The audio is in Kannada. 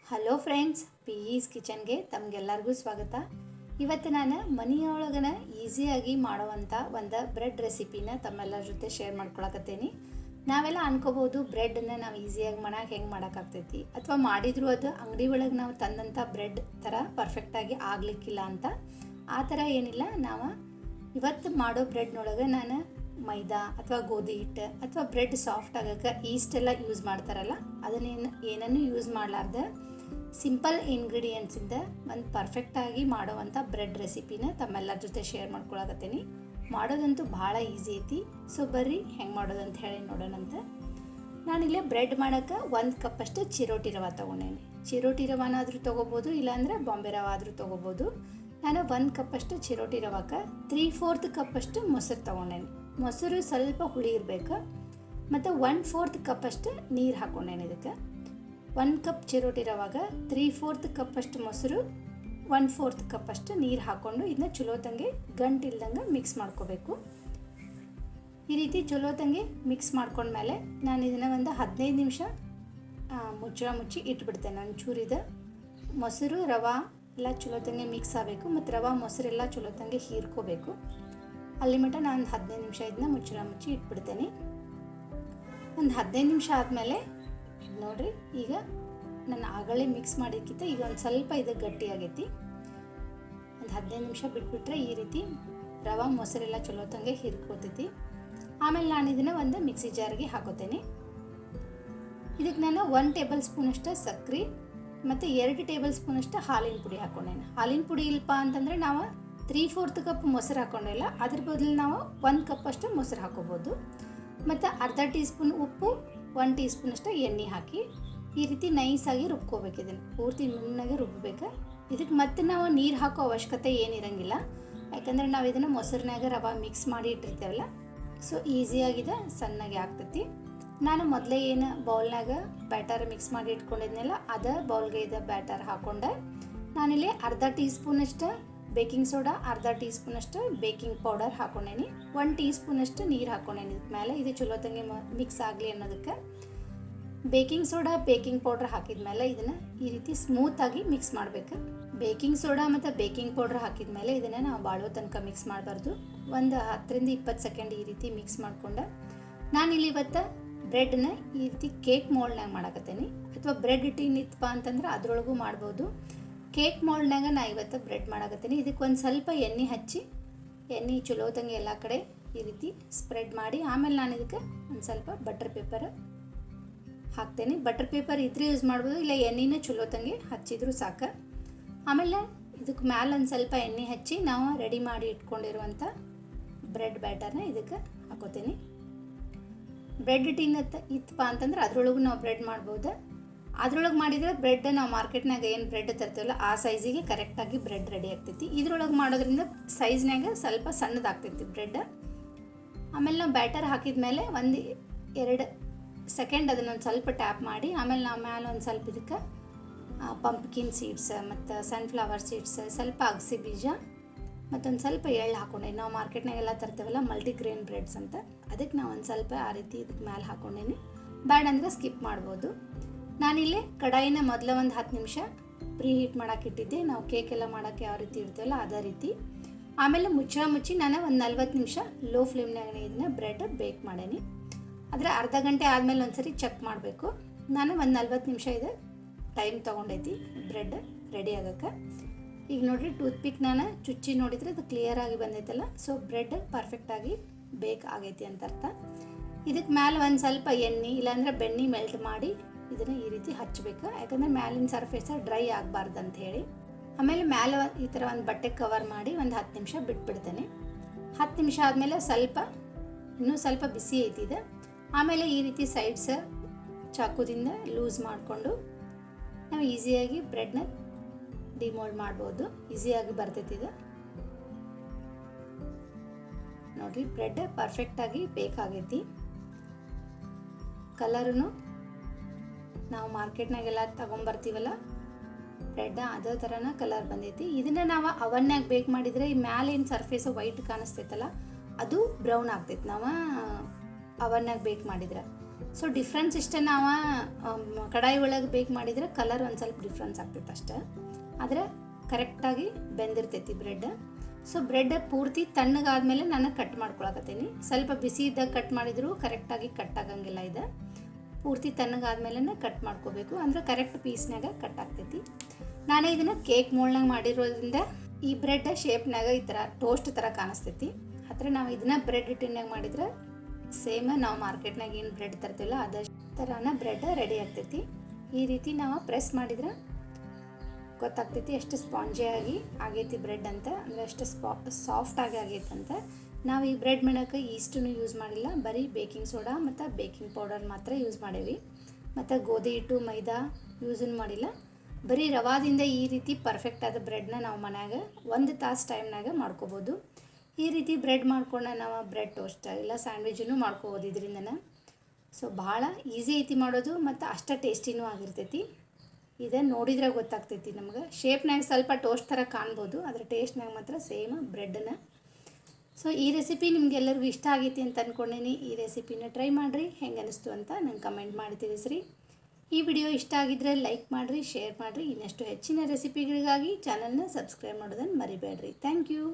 ಹಲೋ ಫ್ರೆಂಡ್ಸ್, ಪಿ ಈಸ್ ಕಿಚನ್ಗೆ ತಮಗೆಲ್ಲರಿಗೂ ಸ್ವಾಗತ. ಇವತ್ತು ನಾನು ಮನೆಯೊಳಗನ ಈಸಿಯಾಗಿ ಮಾಡುವಂಥ ಒಂದು ಬ್ರೆಡ್ ರೆಸಿಪಿನ ತಮ್ಮೆಲ್ಲರ ಜೊತೆ ಶೇರ್ ಮಾಡ್ಕೊಳಕತ್ತೀನಿ. ನಾವೆಲ್ಲ ಅನ್ಕೋಬೋದು ಬ್ರೆಡ್ನ ನಾವು ಈಸಿಯಾಗಿ ಮನ್ಯಾಗ ಹೆಂಗೆ ಮಾಡೋಕ್ಕಾಗ್ತೈತಿ, ಅಥವಾ ಮಾಡಿದರೂ ಅದು ಅಂಗಡಿ ಒಳಗೆ ನಾವು ತಂದಂಥ ಬ್ರೆಡ್ ಥರ ಪರ್ಫೆಕ್ಟಾಗಿ ಆಗಲಿಕ್ಕಿಲ್ಲ ಅಂತ. ಆ ಥರ ಏನಿಲ್ಲ. ನಾವು ಇವತ್ತು ಮಾಡೋ ಬ್ರೆಡ್ನೊಳಗೆ ನಾನು ಮೈದಾ ಅಥವಾ ಗೋಧಿ ಹಿಟ್ಟು ಅಥವಾ ಬ್ರೆಡ್ ಸಾಫ್ಟ್ ಆಗೋಕ್ಕೆ ಈಸ್ಟೆಲ್ಲ ಯೂಸ್ ಮಾಡ್ತಾರಲ್ಲ, ಏನನ್ನು ಯೂಸ್ ಮಾಡಲಾರ್ದೆ ಸಿಂಪಲ್ ಇಂಗ್ರೀಡಿಯೆಂಟ್ಸಿಂದ ಒಂದು ಪರ್ಫೆಕ್ಟಾಗಿ ಮಾಡೋವಂಥ ಬ್ರೆಡ್ ರೆಸಿಪಿನ ತಮ್ಮೆಲ್ಲರ ಜೊತೆ ಶೇರ್ ಮಾಡ್ಕೊಳಕತ್ತೀನಿ. ಮಾಡೋದಂತೂ ಭಾಳ ಈಸಿ ಐತಿ. ಸೊ ಬರ್ರಿ ಹೆಂಗೆ ಮಾಡೋದಂತ ಹೇಳಿ ನೋಡೋಣಂತ. ನಾನಿಲ್ಲೇ ಬ್ರೆಡ್ ಮಾಡೋಕ್ಕೆ 1 ಕಪ್ಪಷ್ಟು ಚಿರೋಟಿ ರವೆ ತೊಗೊಂಡೇನಿ. ಚಿರೋಟಿ ರವಾನಾದರೂ ತೊಗೋಬೋದು, ಇಲ್ಲಾಂದರೆ ಬಾಂಬೆ ರವೆ ಆದರೂ ತೊಗೋಬೋದು. ನಾನು 1 ಕಪ್ಪಷ್ಟು ಚಿರೋಟಿ ರವಕ್ಕೆ 3/4 ಕಪ್ಪಷ್ಟು ಮೊಸರು ತೊಗೊಂಡೇನಿ. ಮೊಸರು ಸ್ವಲ್ಪ ಹುಳಿ ಇರಬೇಕು. ಮತ್ತು 1/4 ಕಪ್ಪಷ್ಟು ನೀರು ಹಾಕ್ಕೊಂಡೇನಿ. ಇದಕ್ಕೆ 1 ಕಪ್ ಚಿರೋಟಿ ರವಾಗ 3/4 ಕಪ್ಪಷ್ಟು ಮೊಸರು, 1/4 ಕಪ್ಪಷ್ಟು ನೀರು ಹಾಕ್ಕೊಂಡು ಇದನ್ನ ಚಲೋತಂಗೆ ಗಂಟಿಲ್ದಂಗೆ ಮಿಕ್ಸ್ ಮಾಡ್ಕೋಬೇಕು. ಈ ರೀತಿ ಚಲೋತಂಗೆ ಮಿಕ್ಸ್ ಮಾಡ್ಕೊಂಡ್ಮೇಲೆ ನಾನು ಇದನ್ನು ಒಂದು 15 ನಿಮಿಷ ಮುಚ್ಚಿ ಇಟ್ಬಿಡ್ತೇನೆ. ನಾನು ಚೂರಿದ ಮೊಸರು ರವೆ ಎಲ್ಲ ಚಲೋತಂಗೆ ಮಿಕ್ಸ್ ಆಗಬೇಕು, ಮತ್ತು ರವೆ ಮೊಸರೆಲ್ಲ ಚಲೋತಂಗೆ ಹೀರ್ಕೋಬೇಕು. ಅಲ್ಲಿ ಮಟ್ಟ ನಾನು 15 ನಿಮಿಷ ಇದನ್ನ ಮುಚ್ಚಿ ಇಟ್ಬಿಡ್ತೇನೆ. ಒಂದು 15 ನಿಮಿಷ ಆದಮೇಲೆ ನೋಡಿರಿ, ಈಗ ನಾನು ಆಗಲೇ ಮಿಕ್ಸ್ ಮಾಡಿಕ್ಕಿಂತ ಈಗ ಒಂದು ಸ್ವಲ್ಪ ಇದು ಗಟ್ಟಿಯಾಗೈತಿ. ಒಂದು 15 ನಿಮಿಷ ಬಿಟ್ಬಿಟ್ರೆ ಈ ರೀತಿ ರವೆ ಮೊಸರೆಲ್ಲ ಚಲೋತಂಗೆ ಹಿರ್ಕೋತೈತಿ. ಆಮೇಲೆ ನಾನು ಇದನ್ನು ಒಂದು ಮಿಕ್ಸಿ ಜಾರಿಗೆ ಹಾಕೋತೇನೆ. ಇದಕ್ಕೆ ನಾನು 1 ಟೇಬಲ್ ಸ್ಪೂನಷ್ಟು ಸಕ್ಕರೆ ಮತ್ತು 2 ಟೇಬಲ್ ಸ್ಪೂನಷ್ಟು ಹಾಲಿನ ಪುಡಿ ಹಾಕ್ಕೊಂಡೇನೆ. ಹಾಲಿನ ಪುಡಿ ಇಲ್ಪ ಅಂತಂದರೆ ನಾವು 3/4 ಕಪ್ ಮೊಸರು ಹಾಕ್ಕೊಂಡಿಲ್ಲ, ಅದ್ರ ಬದಲು ನಾವು 1 ಕಪ್ಪಷ್ಟು ಮೊಸರು ಹಾಕೋಬೋದು. ಮತ್ತು ಅರ್ಧ ಟೀ ಸ್ಪೂನ್ ಉಪ್ಪು, 1 ಟೀ ಸ್ಪೂನಷ್ಟು ಎಣ್ಣೆ ಹಾಕಿ ಈ ರೀತಿ ನೈಸಾಗಿ ರುಬ್ಕೋಬೇಕು. ಇದನ್ನು ಪೂರ್ತಿ ನುಣ್ಣಗೆ ರುಬ್ಬಬೇಕು. ಇದಕ್ಕೆ ಮತ್ತೆ ನಾವು ನೀರು ಹಾಕೋ ಅವಶ್ಯಕತೆ ಏನಿರಂಗಿಲ್ಲ, ಯಾಕಂದರೆ ನಾವು ಇದನ್ನು ಮೊಸರಿನಾಗ ರವೆ ಮಿಕ್ಸ್ ಮಾಡಿ ಇಟ್ಟಿರ್ತೇವಲ್ಲ, ಸೊ ಈಸಿಯಾಗಿದೆ, ಸಣ್ಣಗೆ ಆಗ್ತೈತಿ. ನಾನು ಮೊದಲೇ ಏನು ಬೌಲ್ನಾಗ ಬ್ಯಾಟರ್ ಮಿಕ್ಸ್ ಮಾಡಿ ಇಟ್ಕೊಂಡಿದ್ನಲ್ಲ, ಅದ ಬೌಲ್ಗೆ ಇದು ಬ್ಯಾಟರ್ ಹಾಕ್ಕೊಂಡೆ. ನಾನಿಲ್ಲಿ ಅರ್ಧ ಟೀ ಸ್ಪೂನಷ್ಟು ಬೇಕಿಂಗ್ ಸೋಡಾ, ಅರ್ಧ ಟೀ ಸ್ಪೂನಷ್ಟು ಬೇಕಿಂಗ್ ಪೌಡರ್ ಹಾಕ್ಕೊಂಡೇನಿ, 1 ಟೀ ಸ್ಪೂನಷ್ಟು ನೀರು ಹಾಕ್ಕೊಂಡೇನಿ. ಇದಕ್ಕೆ ಮೇಲೆ ಇದು ಚಲೋತಂಗೆ ಮಿಕ್ಸ್ ಆಗಲಿ ಅನ್ನೋದಕ್ಕೆ ಬೇಕಿಂಗ್ ಸೋಡಾ ಬೇಕಿಂಗ್ ಪೌಡ್ರ್ ಹಾಕಿದ ಮೇಲೆ ಇದನ್ನು ಈ ರೀತಿ ಸ್ಮೂತಾಗಿ ಮಿಕ್ಸ್ ಮಾಡಬೇಕು. ಬೇಕಿಂಗ್ ಸೋಡಾ ಮತ್ತು ಬೇಕಿಂಗ್ ಪೌಡ್ರ್ ಹಾಕಿದ ಮೇಲೆ ಇದನ್ನು ನಾವು ಬಾಳೋ ತನಕ ಮಿಕ್ಸ್ ಮಾಡಬಾರ್ದು. ಒಂದು 10ರಿಂದ 20 ಸೆಕೆಂಡ್ ಈ ರೀತಿ ಮಿಕ್ಸ್ ಮಾಡಿಕೊಂಡು ನಾನಿಲ್ಲಿ ಇವತ್ತು ಬ್ರೆಡ್ನ ಈ ರೀತಿ ಕೇಕ್ ಮೋಲ್ಡ್ನಾಗ ಮಾಡಕತ್ತೇನೆ, ಅಥವಾ ಬ್ರೆಡ್ ಟಿನ್ ಇತ್ತಪ್ಪ ಅಂತಂದ್ರೆ ಅದರೊಳಗೂ ಮಾಡ್ಬೋದು. ಕೇಕ್ ಮೋಲ್ಡ್ನಾಗ ನಾ ಇವತ್ತು ಬ್ರೆಡ್ ಮಾಡಕತ್ತೀನಿ. ಇದಕ್ಕೆ ಒಂದು ಸ್ವಲ್ಪ ಎಣ್ಣೆ ಹಚ್ಚಿ, ಎಣ್ಣೆ ಚಲೋತಂಗೆ ಎಲ್ಲ ಕಡೆ ಈ ರೀತಿ ಸ್ಪ್ರೆಡ್ ಮಾಡಿ, ಆಮೇಲೆ ನಾನು ಇದಕ್ಕೆ ಒಂದು ಸ್ವಲ್ಪ ಬಟರ್ ಪೇಪರ್ ಹಾಕ್ತೇನೆ. ಬಟರ್ ಪೇಪರ್ ಇದ್ರೆ ಯೂಸ್ ಮಾಡ್ಬೋದು, ಇಲ್ಲ ಎಣ್ಣೆನ ಚಲೋತಂಗೆ ಹಚ್ಚಿದ್ರು ಸಾಕು. ಆಮೇಲೆ ಇದಕ್ಕೆ ಮ್ಯಾಲೆ ಒಂದು ಸ್ವಲ್ಪ ಎಣ್ಣೆ ಹಚ್ಚಿ ನಾವು ರೆಡಿ ಮಾಡಿ ಇಟ್ಕೊಂಡಿರುವಂಥ ಬ್ರೆಡ್ ಬ್ಯಾಟರ್ನ ಇದಕ್ಕೆ ಹಾಕೋತೀನಿ. ಬ್ರೆಡ್ ಟಿನ್ ಇತ್ತಪ್ಪ ಅಂತಂದ್ರೆ ಅದರೊಳಗೂ ನಾವು ಬ್ರೆಡ್ ಮಾಡ್ಬೋದು. ಅದ್ರೊಳಗೆ ಮಾಡಿದರೆ ಬ್ರೆಡ್ ನಾವು ಮಾರ್ಕೆಟ್ನಾಗ ಏನು ಬ್ರೆಡ್ ತರ್ತೀವಲ್ಲ ಆ ಸೈಜಿಗೆ ಕರೆಕ್ಟಾಗಿ ಬ್ರೆಡ್ ರೆಡಿ ಆಗ್ತೈತಿ. ಇದ್ರೊಳಗೆ ಮಾಡೋದ್ರಿಂದ ಸೈಜ್ನಾಗ ಸ್ವಲ್ಪ ಸಣ್ಣದಾಗ್ತೈತಿ ಬ್ರೆಡ್. ಆಮೇಲೆ ನಾವು ಬ್ಯಾಟರ್ ಹಾಕಿದ ಮೇಲೆ 1-2 ಸೆಕೆಂಡ್ ಅದನ್ನೊಂದು ಸ್ವಲ್ಪ ಟ್ಯಾಪ್ ಮಾಡಿ, ಆಮೇಲೆ ನಾವು ಮ್ಯಾಲೆ ಒಂದು ಸ್ವಲ್ಪ ಇದಕ್ಕೆ ಪಂಪ್ಕಿನ್ ಸೀಡ್ಸ್ ಮತ್ತು ಸನ್ಫ್ಲವರ್ ಸೀಡ್ಸ್, ಸ್ವಲ್ಪ ಅಗಸೆ ಬೀಜ ಮತ್ತೊಂದು ಸ್ವಲ್ಪ ಎಳ್ಳು ಹಾಕ್ಕೊಂಡೆ. ನಾವು ಮಾರ್ಕೆಟ್ನಾಗೆಲ್ಲ ತರ್ತೀವಲ್ಲ ಮಲ್ಟಿಗ್ರೇನ್ ಬ್ರೆಡ್ಸ್ ಅಂತ, ಅದಕ್ಕೆ ನಾವು ಒಂದು ಸ್ವಲ್ಪ ಆ ರೀತಿ ಇದಕ್ಕೆ ಮ್ಯಾಲೆ ಹಾಕ್ಕೊಂಡೇನಿ. ಬ್ಯಾಡ್ ಅಂದರೆ ಸ್ಕಿಪ್ ಮಾಡ್ಬೋದು. ನಾನಿಲ್ಲಿ ಕಡಾಯಿನ ಮೊದಲ ಒಂದು 10 ನಿಮಿಷ ಪ್ರೀ ಹೀಟ್ ಮಾಡೋಕೆ ಇಟ್ಟಿದ್ದೆ. ನಾವು ಕೇಕ್ ಎಲ್ಲ ಮಾಡೋಕ್ಕೆ ಯಾವ ರೀತಿ ಇಡ್ತೀವಲ್ಲ ಅದೇ ರೀತಿ. ಆಮೇಲೆ ಮುಚ್ಚಿ ನಾನು ಒಂದು 40 ನಿಮಿಷ ಲೋ ಫ್ಲೇಮ್ನಾಗ ಇದನ್ನ ಬ್ರೆಡ್ ಬೇಕ್ ಮಾಡೇನಿ. ಆದರೆ ಅರ್ಧ ಗಂಟೆ ಆದಮೇಲೆ ಒಂದ್ಸರಿ ಚೆಕ್ ಮಾಡಬೇಕು. ನಾನು ಒಂದು 40 ನಿಮಿಷ ಇದು ಟೈಮ್ ತೊಗೊಂಡೈತಿ ಬ್ರೆಡ್ ರೆಡಿ ಆಗೋಕ್ಕೆ. ಈಗ ನೋಡಿರಿ, ಟೂತ್ಪಿಕ್ ನಾನು ಚುಚ್ಚಿ ನೋಡಿದರೆ ಅದು ಕ್ಲಿಯರಾಗಿ ಬಂದೈತಲ್ಲ, ಸೊ ಬ್ರೆಡ್ ಪರ್ಫೆಕ್ಟಾಗಿ ಬೇಕ್ ಆಗೈತಿ ಅಂತ ಅರ್ಥ. ಇದಕ್ಕೆ ಮ್ಯಾಲೆ ಒಂದು ಸ್ವಲ್ಪ ಎಣ್ಣೆ ಇಲ್ಲಾಂದರೆ ಬೆಣ್ಣೆ ಮೆಲ್ಟ್ ಮಾಡಿ ಇದನ್ನು ಈ ರೀತಿ ಹಚ್ಚಬೇಕು, ಯಾಕಂದರೆ ಮ್ಯಾಲಿನ ಸರ್ಫೇಸ ಡ್ರೈ ಆಗಬಾರ್ದು ಅಂತ ಹೇಳಿ. ಆಮೇಲೆ ಮ್ಯಾಲೆ ಈ ಥರ ಒಂದು ಬಟ್ಟೆ ಕವರ್ ಮಾಡಿ ಒಂದು 10 ನಿಮಿಷ ಬಿಟ್ಬಿಡ್ತೇನೆ. 10 ನಿಮಿಷ ಆದಮೇಲೆ ಇನ್ನೂ ಸ್ವಲ್ಪ ಬಿಸಿ ಐತಿದೆ. ಆಮೇಲೆ ಈ ರೀತಿ ಸೈಡ್ಸ ಚಾಕುದಿಂದ ಲೂಸ್ ಮಾಡಿಕೊಂಡು ನಾವು ಈಸಿಯಾಗಿ ಬ್ರೆಡ್ನ ಡಿಮೋಲ್ಡ್ ಮಾಡ್ಬೋದು. ಈಸಿಯಾಗಿ ಬರ್ತೈತಿದೆ ನೋಡಿರಿ. ಬ್ರೆಡ್ ಪರ್ಫೆಕ್ಟಾಗಿ ಬೇಕಾಗೈತಿ. ಕಲರೂ ನಾವು ಮಾರ್ಕೆಟ್ನಾಗೆಲ್ಲ ತೊಗೊಂಬರ್ತೀವಲ್ಲ ಬ್ರೆಡ್, ಅದೇ ಥರನ ಕಲರ್ ಬಂದೈತಿ. ಇದನ್ನು ನಾವು ಅವನ್ನಾಗ ಬೇಕ್ ಮಾಡಿದರೆ ಈ ಮ್ಯಾಲೇನು ಸರ್ಫೇಸು ವೈಟ್ ಕಾಣಿಸ್ತೈತಲ್ಲ ಅದು ಬ್ರೌನ್ ಆಗ್ತೈತಿ ನಾವು ಅವನ್ನಾಗ ಬೇಕ್ ಮಾಡಿದ್ರೆ. ಸೊ ಡಿಫ್ರೆನ್ಸ್ ಇಷ್ಟೇ, ನಾವು ಕಡಾಯಿ ಒಳಗೆ ಬೇಕ್ ಮಾಡಿದರೆ ಕಲರ್ ಒಂದು ಸ್ವಲ್ಪ ಡಿಫ್ರೆನ್ಸ್ ಆಗ್ತೈತೆ ಅಷ್ಟೇ, ಆದರೆ ಕರೆಕ್ಟಾಗಿ ಬೆಂದಿರ್ತೈತಿ ಬ್ರೆಡ್. ಸೊ ಬ್ರೆಡ್ ಪೂರ್ತಿ ತಣ್ಣಗಾದ್ಮೇಲೆ ನಾನು ಕಟ್ ಮಾಡ್ಕೊಳಕತ್ತೀನಿ. ಸ್ವಲ್ಪ ಬಿಸಿ ಇದ್ದಾಗ ಕಟ್ ಮಾಡಿದರೂ ಕರೆಕ್ಟಾಗಿ ಕಟ್ ಆಗಂಗಿಲ್ಲ. ಇದು ಪೂರ್ತಿ ತಣ್ಣಗಾದ್ಮೇಲೆ ಕಟ್ ಮಾಡ್ಕೋಬೇಕು, ಅಂದರೆ ಕರೆಕ್ಟ್ ಪೀಸ್ನಾಗ ಕಟ್ ಆಗ್ತೈತಿ. ನಾನೇ ಇದನ್ನು ಕೇಕ್ ಮೋಲ್ಡ್ನಾಗ ಮಾಡಿರೋದ್ರಿಂದ ಈ ಬ್ರೆಡ್ ಶೇಪ್ನಾಗ ಈ ಥರ ಟೋಸ್ಟ್ ಥರ ಕಾಣಿಸ್ತೈತಿ. ಆದರೆ ನಾವು ಇದನ್ನು ಬ್ರೆಡ್ ಟಿನ್ನಾಗ ಮಾಡಿದ್ರೆ ಸೇಮ್ ನಾವು ಮಾರ್ಕೆಟ್ನಾಗ ಏನು ಬ್ರೆಡ್ ತರ್ತೀವಲ್ಲ ಅದೇ ಥರನ ಬ್ರೆಡ್ ರೆಡಿ ಆಗ್ತೈತಿ. ಈ ರೀತಿ ನಾವು ಪ್ರೆಸ್ ಮಾಡಿದ್ರೆ ಗೊತ್ತಾಗ್ತೈತಿ ಎಷ್ಟು ಸ್ಪಾಂಜಿಯಾಗಿ ಆಗೈತಿ ಬ್ರೆಡ್ ಅಂತ, ಅಂದರೆ ಎಷ್ಟು ಸಾಫ್ಟಾಗಿ ಆಗೈತೆ ಅಂತ. ನಾವು ಈ ಬ್ರೆಡ್ ಮಾಡೋಕ್ಕೆ ಈಸ್ಟನ್ನು ಯೂಸ್ ಮಾಡಿಲ್ಲ, ಬರೀ ಬೇಕಿಂಗ್ ಸೋಡಾ ಮತ್ತು ಬೇಕಿಂಗ್ ಪೌಡರ್ ಮಾತ್ರ ಯೂಸ್ ಮಾಡೇವಿ. ಮತ್ತು ಗೋಧಿ ಹಿಟ್ಟು ಮೈದಾ ಯೂಸನ್ನು ಮಾಡಿಲ್ಲ, ಬರೀ ರವಾದಿಂದ ಈ ರೀತಿ ಪರ್ಫೆಕ್ಟ್ ಆದ ಬ್ರೆಡ್ನ ನಾವು ಮನ್ಯಾಗ 1 ತಾಸು ಟೈಮ್ನಾಗ ಮಾಡ್ಕೋಬೋದು. ಈ ರೀತಿ ಬ್ರೆಡ್ ಮಾಡ್ಕೊಂಡು ನಾವು ಬ್ರೆಡ್ ಟೋಸ್ಟ್ ಇಲ್ಲ ಸ್ಯಾಂಡ್ವಿಚನ್ನು ಮಾಡ್ಕೋಬೋದು ಇದರಿಂದನ. ಸೊ ಭಾಳ ಈಸಿ ಐತಿ ಮಾಡೋದು ಮತ್ತು ಅಷ್ಟು ಟೇಸ್ಟಿನೂ ಆಗಿರ್ತೈತಿ. ಇದನ್ನು ನೋಡಿದ್ರೆ ಗೊತ್ತಾಗ್ತೈತಿ ನಮ್ಗೆ. ಶೇಪ್ನಾಗ ಸ್ವಲ್ಪ ಟೋಸ್ಟ್ ಥರ ಕಾಣ್ಬೋದು, ಆದರೆ ಟೇಸ್ಟ್ನಾಗ ಮಾತ್ರ ಸೇಮ್ ಬ್ರೆಡ್ನ. ಸೊ ಈ ರೆಸಿಪಿ ನಿಮ್ಗೆಲ್ಲರಿಗೂ ಇಷ್ಟ ಆಗೈತಿ ಅಂತ ಅಂದ್ಕೊಂಡೇನಿ. ಈ ರೆಸಿಪಿನ ಟ್ರೈ ಮಾಡಿರಿ, ಹೆಂಗೆ ಅನ್ನಿಸ್ತು ಅಂತ ನಂಗೆ ಕಮೆಂಟ್ ಮಾಡಿ ತಿಳಿಸ್ರಿ. ಈ ವಿಡಿಯೋ ಇಷ್ಟ ಆಗಿದ್ದರೆ ಲೈಕ್ ಮಾಡಿರಿ, ಶೇರ್ ಮಾಡಿರಿ. ಇನ್ನಷ್ಟು ಹೆಚ್ಚಿನ ರೆಸಿಪಿಗಳಿಗಾಗಿ ಚಾನಲ್ನ ಸಬ್ಸ್ಕ್ರೈಬ್ ಮಾಡೋದನ್ನು ಮರಿಬೇಡ್ರಿ. Thank you.